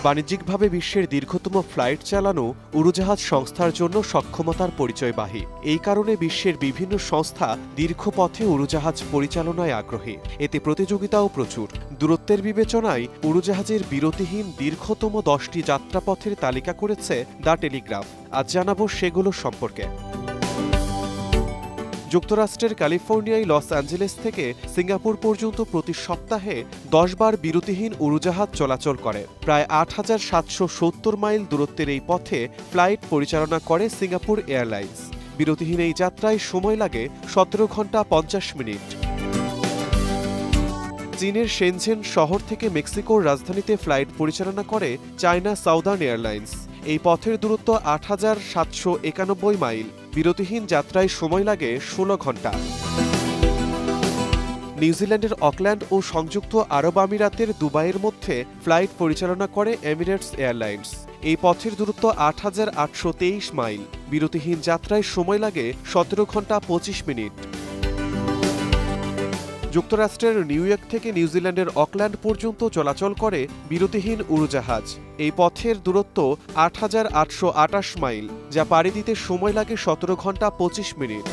বাণিজ্যিকভাবে বিশ্বের দীর্ঘতম ফ্লাইট চালানো উড়োজাহাজ সংস্থার জন্য সক্ষমতার পরিচয়বাহী। এই কারণে বিশ্বের বিভিন্ন সংস্থা দীর্ঘ পথে উড়োজাহাজ পরিচালনায় আগ্রহী। এতে প্রতিযোগিতাও প্রচুর। দূরত্বের বিবেচনায় উড়োজাহাজের বিরতিহীন দীর্ঘতম 10টি যাত্রাপথের তালিকা করেছে দ্য টেলিগ্রাফ। আজ জানাবো সেগুলো সম্পর্কে। যুক্তরাষ্ট্রের ক্যালিফোর্নিয়ায় লস অ্যাঞ্জেলেস থেকে সিঙ্গাপুর পর্যন্ত প্রতি সপ্তাহে 10 বার বিরতিহীন উড়োজাহাজ চলাচল করে। প্রায় 8,770 মাইল দূরত্বের এই পথে ফ্লাইট পরিচালনা করে সিঙ্গাপুর এয়ারলাইন্স। বিরতিহীন এই যাত্রায় সময় লাগে 17 ঘন্টা 50 মিনিট। চীনের শেনঝেন শহর থেকে মেক্সিকোর রাজধানীতে ফ্লাইট পরিচালনা করে চায়না সাউদার্ন এয়ারলাইন্স। এই পথের দূরত্ব 8,791 মাইল। বিরতিহীন যাত্রায় সময় লাগে 16 ঘন্টা। নিউজিল্যান্ডের অকল্যান্ড ও সংযুক্ত আরব আমিরাতের দুবাইয়ের মধ্যে ফ্লাইট পরিচালনা করে এমিরেটস এয়ারলাইন্স। এই পথের দূরত্ব 8,823 মাইল। বিরতিহীন যাত্রায় সময় লাগে 17 ঘন্টা 25 মিনিট। যুক্তরাষ্ট্রের নিউ ইয়র্ক থেকে নিউজিল্যান্ডের অকল্যান্ড পর্যন্ত চলাচল করে বিরতিহীন উড়োজাহাজ। এই পথের দূরত্ব 8,828 মাইল, যা পাড়ি দিতে সময় লাগে 17 ঘন্টা 25 মিনিট।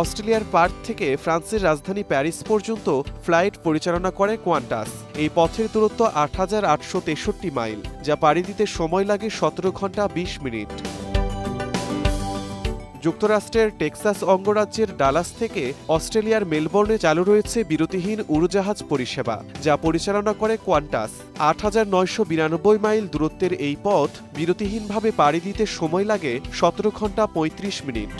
অস্ট্রেলিয়ার পার্থ থেকে ফ্রান্সের রাজধানী প্যারিস পর্যন্ত ফ্লাইট পরিচালনা করে কোয়ান্টাস। এই পথের দূরত্ব 8,863 মাইল, যা পাড়ি দিতে সময় লাগে 17 ঘন্টা 20 মিনিট। যুক্তরাষ্ট্রের টেক্সাস অঙ্গরাজ্যের ডালাস থেকে অস্ট্রেলিয়ার মেলবোর্নে চালু রয়েছে বিরতিহীন উড়োজাহাজ পরিষেবা, যা পরিচালনা করে কোয়ান্টাস। 8,992 মাইল দূরত্বের এই পথ বিরতিহীনভাবে পাড়ি দিতে সময় লাগে 17 ঘন্টা 35 মিনিট।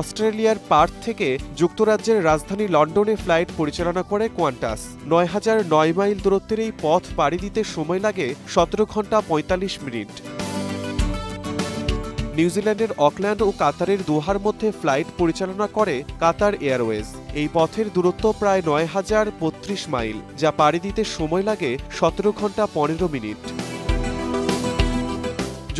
অস্ট্রেলিয়ার পার্থ থেকে যুক্তরাজ্যের রাজধানী লন্ডনে ফ্লাইট পরিচালনা করে কোয়ান্টাস। 9,009 মাইল দূরত্বের এই পথ পাড়ি দিতে সময় লাগে 17 ঘন্টা 45 মিনিট। নিউজিল্যান্ডের অকল্যান্ড ও কাতারের দোহার মধ্যে ফ্লাইট পরিচালনা করে কাতার এয়ারওয়েজ। এই পথের দূরত্ব প্রায় 9,032 মাইল, যা পাড়ি দিতে সময় লাগে 17 ঘন্টা 15 মিনিট।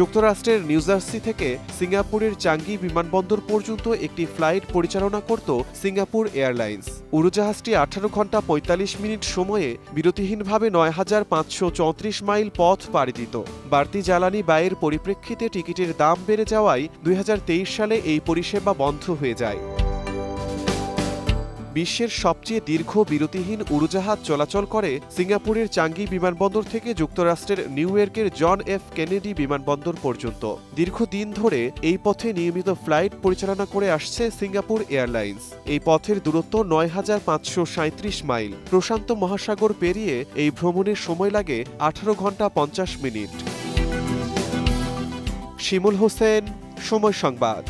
যুক্তরাষ্ট্রের নিউজার্সি থেকে সিঙ্গাপুরের চাঙ্গি বিমানবন্দর পর্যন্ত একটি ফ্লাইট পরিচালনা করত সিঙ্গাপুর এয়ারলাইন্স। উড়োজাহাজটি 18 ঘন্টা 45 মিনিট সময়ে বিরতিহীনভাবে 9,534 মাইল পথ পাড়ি দিত। বাড়তি জ্বালানি ব্যয়ের পরিপ্রেক্ষিতে টিকিটের দাম বেড়ে যাওয়ায় 2023 সালে এই পরিষেবা বন্ধ হয়ে যায়। বিশ্বের সবচেয়ে দীর্ঘ বিরতিহীন উড়োজাহাজ চলাচল করে সিঙ্গাপুরের চাঙ্গি বিমানবন্দর থেকে যুক্তরাষ্ট্রের নিউ ইয়র্কের জন এফ কেনেডি বিমানবন্দর পর্যন্ত। দীর্ঘদিন ধরে এই পথে নিয়মিত ফ্লাইট পরিচালনা করে আসছে সিঙ্গাপুর এয়ারলাইন্স। এই পথের দূরত্ব 9,537 মাইল। প্রশান্ত মহাসাগর পেরিয়ে এই ভ্রমণের সময় লাগে 18 ঘন্টা 50 মিনিট। শিমুল হোসেন, সময় সংবাদ।